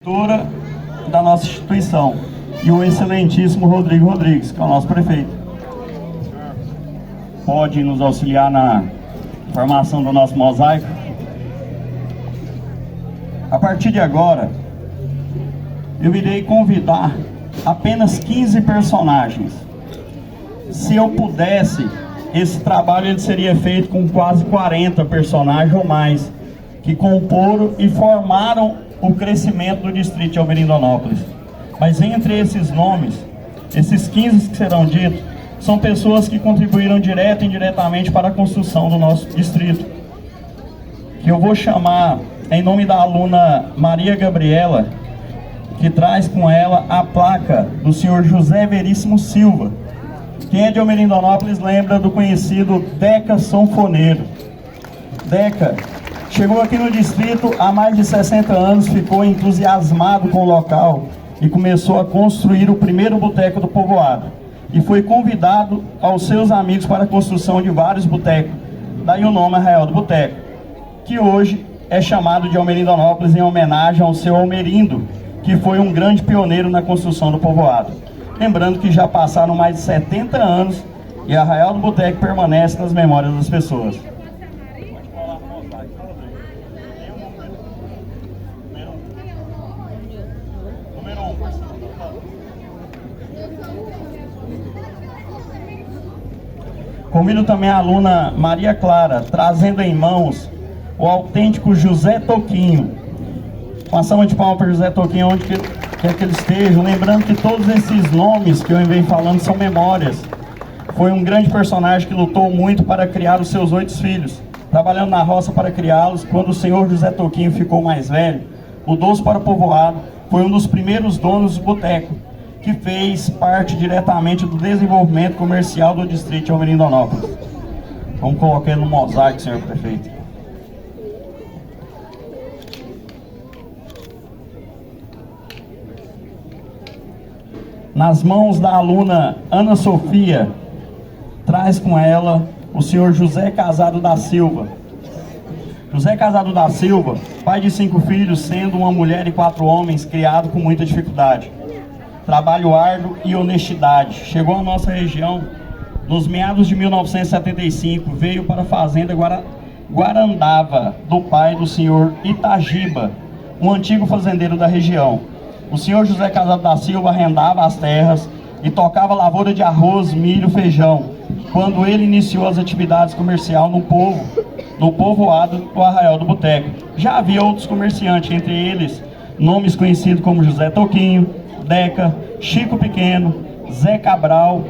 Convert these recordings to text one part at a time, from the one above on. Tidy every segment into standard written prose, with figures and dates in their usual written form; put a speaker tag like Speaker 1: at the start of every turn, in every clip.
Speaker 1: Diretora da nossa instituição, e o excelentíssimo Rodrigo Rodrigues, que é o nosso prefeito. Pode nos auxiliar na formação do nosso mosaico? A partir de agora, eu irei convidar apenas 15 personagens. Se eu pudesse, esse trabalho ele seria feito com quase 40 personagens ou mais, que comporam e formaram o crescimento do distrito de Almirindonópolis. Mas entre esses nomes, esses 15 que serão ditos, são pessoas que contribuíram direto e indiretamente para a construção do nosso distrito. Que eu vou chamar em nome da aluna Maria Gabriela, que traz com ela a placa do senhor José Veríssimo Silva. Quem é de Almirindonópolis lembra do conhecido Deca Sanfoneiro. Deca chegou aqui no distrito há mais de 60 anos, ficou entusiasmado com o local e começou a construir o primeiro boteco do povoado. E foi convidado aos seus amigos para a construção de vários botecos. Daí o nome Arraial do Boteco, que hoje é chamado de Almirindonópolis em homenagem ao seu Almerindo, que foi um grande pioneiro na construção do povoado. Lembrando que já passaram mais de 70 anos e Arraial do Boteco permanece nas memórias das pessoas. Convido também a aluna Maria Clara, trazendo em mãos o autêntico José Toquinho. Uma salva de palmas para José Toquinho, onde quer que ele esteja. Lembrando que todos esses nomes que eu venho falando são memórias. Foi um grande personagem que lutou muito para criar os seus 8 filhos, trabalhando na roça para criá-los. Quando o senhor José Toquinho ficou mais velho, mudou-se para o povoado, foi um dos primeiros donos do boteco, que fez parte diretamente do desenvolvimento comercial do distrito de Almirindonópolis. Vamos colocar ele no mosaico, senhor prefeito. Nas mãos da aluna Ana Sofia, traz com ela o senhor José Casado da Silva. José Casado da Silva, pai de 5 filhos, sendo uma mulher e 4 homens, criado com muita dificuldade. Trabalho árduo e honestidade. Chegou à nossa região nos meados de 1975, veio para a fazenda Guarandava, do pai do senhor Itagiba, um antigo fazendeiro da região. O senhor José Casado da Silva arrendava as terras e tocava lavoura de arroz, milho, feijão, quando ele iniciou as atividades comerciais no povoado do Arraial do Boteco. Já havia outros comerciantes, entre eles nomes conhecidos como José Toquinho, Deca, Chico Pequeno, Zé Cabral,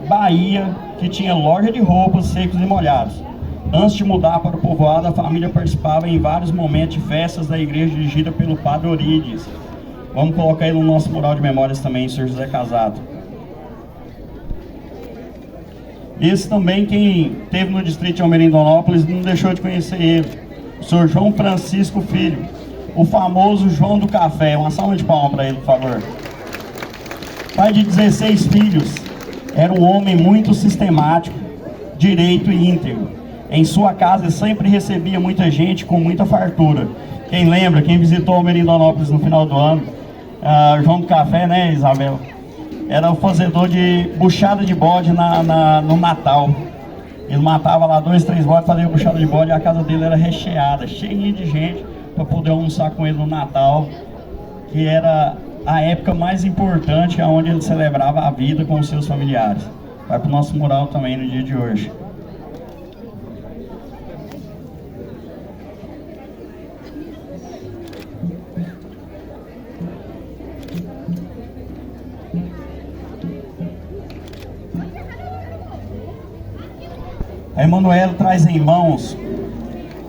Speaker 1: Bahia, que tinha loja de roupas secos e molhados. Antes de mudar para o povoado, a família participava em vários momentos de festas da igreja dirigida pelo Padre Orides. Vamos colocar ele no nosso mural de memórias também, Sr. José Casado. Esse também, quem esteve no distrito de Almirindonópolis, não deixou de conhecer ele, o Sr. João Francisco Filho, o famoso João do Café. Uma salva de palmas para ele, por favor. Pai de 16 filhos, era um homem muito sistemático, direito e íntegro. Em sua casa ele sempre recebia muita gente com muita fartura. Quem lembra, quem visitou Almirindonópolis no final do ano, João do Café, né, Isabel? Era o fazedor de buchada de bode no Natal. Ele matava lá 2, 3 bodes, fazia buchada de bode, e a casa dele era recheada, cheia de gente para poder almoçar com ele no Natal, que era a época mais importante, onde ele celebrava a vida com os seus familiares. Vai para o nosso mural também no dia de hoje. A Emanuela traz em mãos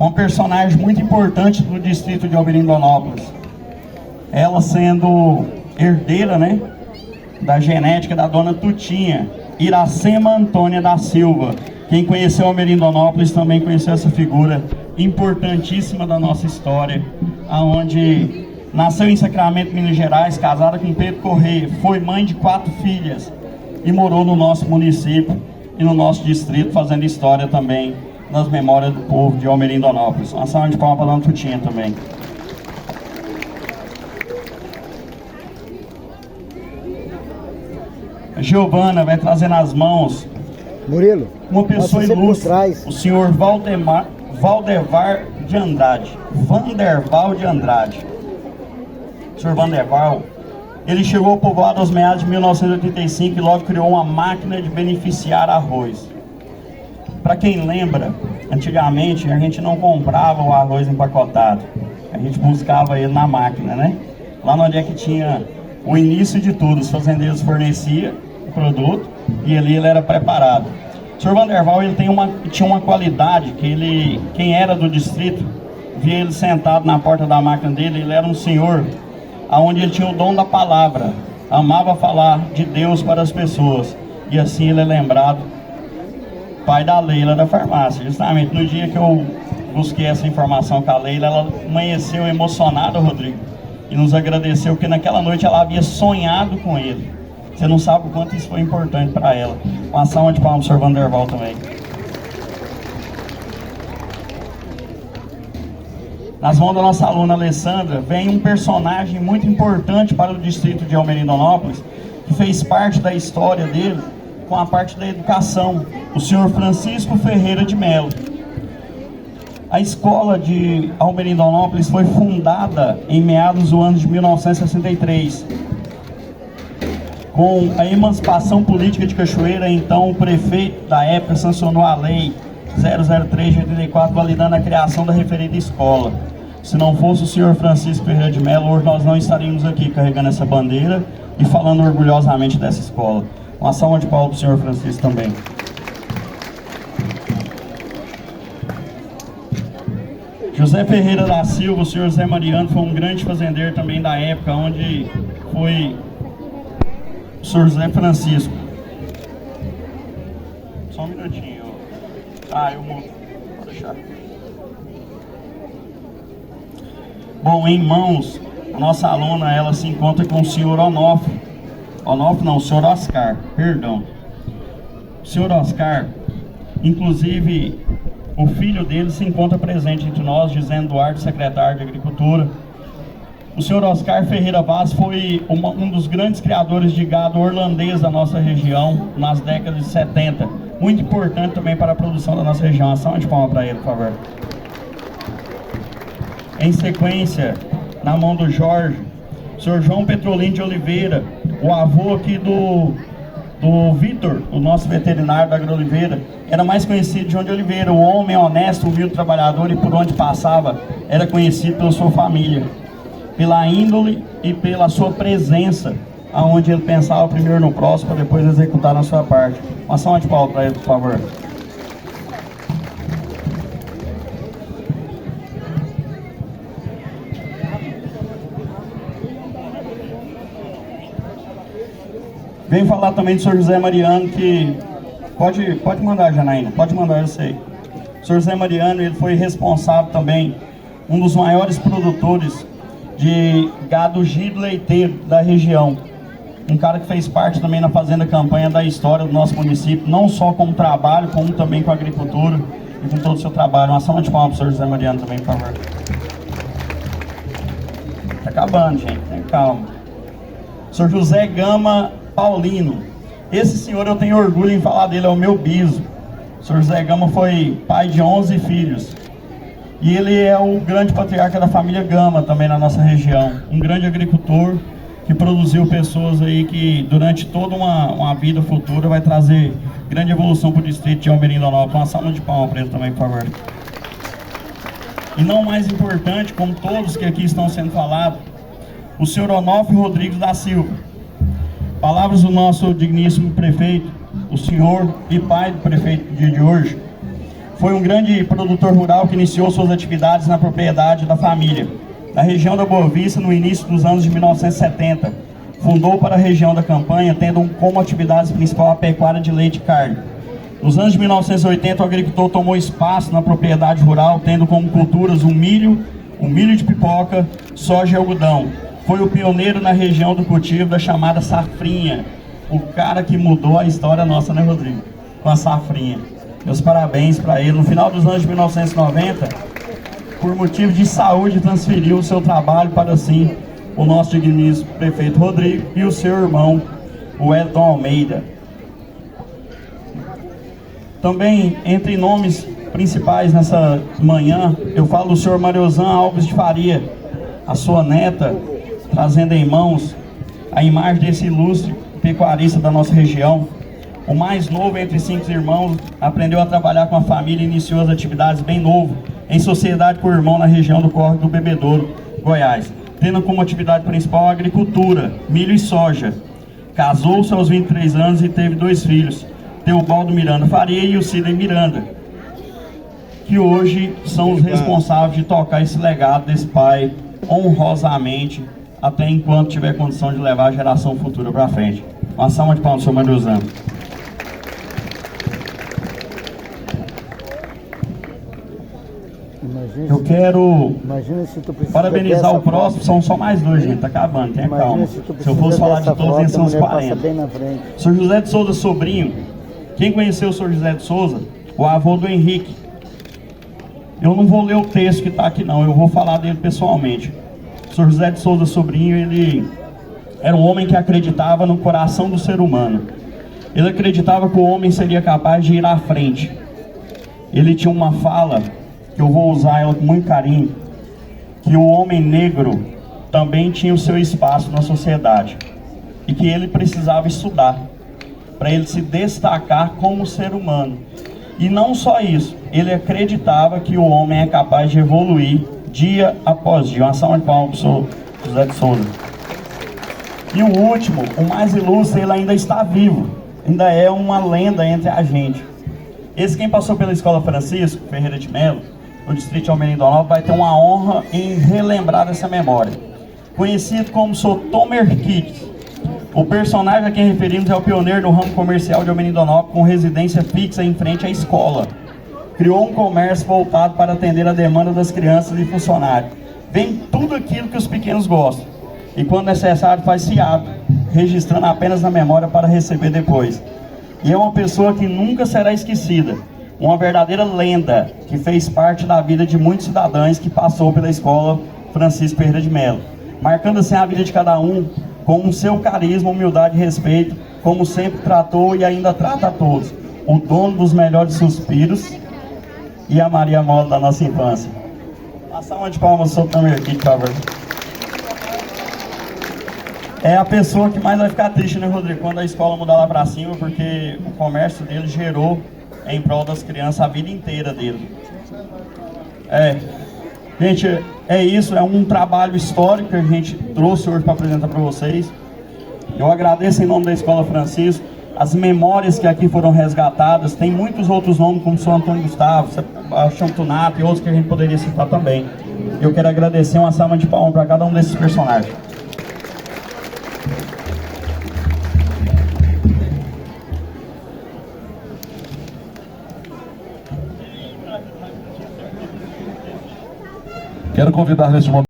Speaker 1: um personagem muito importante do distrito de Almirindonópolis. Ela sendo herdeira, né, da genética da dona Tutinha, Iracema Antônia da Silva. Quem conheceu Almirindonópolis também conheceu essa figura importantíssima da nossa história, aonde nasceu em Sacramento, Minas Gerais, casada com Pedro Correia, foi mãe de 4 filhas e morou no nosso município e no nosso distrito, fazendo história também nas memórias do povo de Almirindonópolis. Uma salva de palmas para a dona Tutinha também. A Giovana vai trazer nas mãos
Speaker 2: Murilo,
Speaker 1: uma pessoa ilustre, o senhor Vanderval de Andrade. O senhor Vanderval, ele chegou ao povoado aos meados de 1985 e logo criou uma máquina de beneficiar arroz. Para quem lembra, antigamente a gente não comprava o arroz empacotado, a gente buscava ele na máquina, né? Lá onde é que tinha o início de tudo, os fazendeiros forneciam o produto e ali ele era preparado. O senhor Vanderval, ele tinha uma qualidade que quem era do distrito, via ele sentado na porta da máquina dele. Ele era um senhor onde ele tinha o dom da palavra, amava falar de Deus para as pessoas, e assim ele é lembrado pai da Leila da farmácia. Justamente no dia que eu busquei essa informação com a Leila, ela amanheceu emocionada, Rodrigo, e nos agradeceu, porque naquela noite ela havia sonhado com ele. Você não sabe o quanto isso foi importante para ela. Uma salva de palmas para o Sr. Vanderval também. Nas mãos da nossa aluna Alessandra, vem um personagem muito importante para o distrito de Almerindonópolis, que fez parte da história dele com a parte da educação, o senhor Francisco Ferreira de Melo. A escola de Almerindonópolis foi fundada em meados do ano de 1963. Com a emancipação política de Cachoeira, então o prefeito da época sancionou a lei 003 de 84, validando a criação da referida escola. Se não fosse o senhor Francisco Ferreira de Melo, hoje nós não estaríamos aqui carregando essa bandeira e falando orgulhosamente dessa escola. Uma salva de palmas para o senhor Francisco também. José Ferreira da Silva, o senhor Zé Mariano, foi um grande fazendeiro também da época, onde foi o senhor Zé Francisco. Só um minutinho. Eu mudo. Vou deixar. Bom, em mãos, a nossa aluna, ela se encontra com o senhor Onofre. Onofre não, o senhor Oscar, perdão. O senhor Oscar, inclusive, o filho dele se encontra presente entre nós, Gisele Duarte, secretário de Agricultura. O senhor Oscar Ferreira Vaz foi um dos grandes criadores de gado holandês da nossa região nas décadas de 70. Muito importante também para a produção da nossa região. Ação de palma para ele, por favor. Em sequência, na mão do Jorge, o senhor João Petrolino de Oliveira, o avô aqui do Vitor, o nosso veterinário da Agrooliveira, era mais conhecido de João de Oliveira, um homem honesto, humilde, trabalhador, e por onde passava era conhecido pela sua família, pela índole e pela sua presença, aonde ele pensava primeiro no próximo para depois executar na sua parte. Uma salva de palmas para ele, por favor. Vem falar também do senhor José Mariano, que pode mandar, Janaína, pode mandar, eu sei. O senhor José Mariano, ele foi responsável também, um dos maiores produtores de gado giro leiteiro da região. Um cara que fez parte também na Fazenda Campanha da história do nosso município, não só com o trabalho, como também com a agricultura e com todo o seu trabalho. Uma salva de palmas para o senhor José Mariano também, por favor. Tá acabando, gente, tem calma. O senhor José Gama Paulino, esse senhor eu tenho orgulho em falar dele, é o meu biso. O senhor José Gama foi pai de 11 filhos. E ele é o grande patriarca da família Gama também na nossa região. Um grande agricultor que produziu pessoas aí que durante toda uma vida futura vai trazer grande evolução para o distrito de Almerindonópolis. Uma salva de palmas para ele também, por favor. E não mais importante, como todos que aqui estão sendo falados, o senhor Onofre Rodrigues da Silva. Palavras do nosso digníssimo prefeito, o senhor e pai do prefeito do dia de hoje. Foi um grande produtor rural que iniciou suas atividades na propriedade da família, na região da Boa Vista, no início dos anos de 1970. Fundou para a região da Campanha, tendo como atividade principal a pecuária de leite e carne. Nos anos de 1980, o agricultor tomou espaço na propriedade rural, tendo como culturas o milho de pipoca, soja e algodão. Foi o pioneiro na região do cultivo da chamada safrinha. O cara que mudou a história nossa, né, Rodrigo? Com a safrinha. Meus parabéns para ele. No final dos anos de 1990, por motivo de saúde, transferiu o seu trabalho para, sim, o nosso digníssimo prefeito Rodrigo e o seu irmão, o Elton Almeida. Também, entre nomes principais nessa manhã, eu falo do senhor Mariozan Alves de Faria, a sua neta, trazendo em mãos a imagem desse ilustre pecuarista da nossa região. O mais novo entre 5 irmãos, aprendeu a trabalhar com a família e iniciou as atividades bem novo, em sociedade com o irmão na região do Córrego do Bebedouro, Goiás, tendo como atividade principal a agricultura, milho e soja. Casou-se aos 23 anos e teve 2 filhos, Teobaldo Miranda Faria e o Sidney Miranda, que hoje são os responsáveis de tocar esse legado desse pai honrosamente, até enquanto tiver condição de levar a geração futura para frente. Uma salva de palmas, senhor Mariozan. Eu quero parabenizar o próximo, são só mais 2, gente, tá acabando, tenha calma. Se eu fosse falar de todos, eles são os 40. Sr. José de Souza Sobrinho, quem conheceu o Sr. José de Souza? O avô do Henrique. Eu não vou ler o texto que está aqui não, eu vou falar dele pessoalmente. O Sr. José de Souza Sobrinho, ele era um homem que acreditava no coração do ser humano. Ele acreditava que o homem seria capaz de ir à frente. Ele tinha uma fala, que eu vou usar ela com muito carinho, que o homem negro também tinha o seu espaço na sociedade e que ele precisava estudar para ele se destacar como ser humano. E não só isso, ele acreditava que o homem é capaz de evoluir dia após dia. Uma salva de palmas para o José de Souza. E o último, o mais ilustre, ele ainda está vivo, ainda é uma lenda entre a gente. Esse quem passou pela Escola Francisco Ferreira de Melo, no distrito de Almirante, vai ter uma honra em relembrar essa memória. Conhecido como Sr. Tomer Kitts, o personagem a quem referimos é o pioneiro do ramo comercial de Almirante, com residência fixa em frente à escola. Criou um comércio voltado para atender a demanda das crianças e funcionários. Vem tudo aquilo que os pequenos gostam. E quando necessário faz-se ato, registrando apenas na memória para receber depois. E é uma pessoa que nunca será esquecida. Uma verdadeira lenda que fez parte da vida de muitos cidadãos que passou pela Escola Francisco Ferreira de Melo, marcando assim a vida de cada um com o seu carisma, humildade e respeito, como sempre tratou e ainda trata a todos. O dono dos melhores suspiros e a Maria Mola da nossa infância. Uma salva de palmas sobre o Tomer aqui, por favor. É a pessoa que mais vai ficar triste, né, Rodrigo, quando a escola mudar lá pra cima, porque o comércio dele gerou em prol das crianças a vida inteira dele. Gente, é isso, é um trabalho histórico que a gente trouxe hoje para apresentar para vocês. Eu agradeço em nome da Escola Francisco, as memórias que aqui foram resgatadas, tem muitos outros nomes, como o Sr. Antônio Gustavo, Sebastião Tunato e outros que a gente poderia citar também. Eu quero agradecer, uma salva de palmas para cada um desses personagens.
Speaker 2: Quero convidar neste momento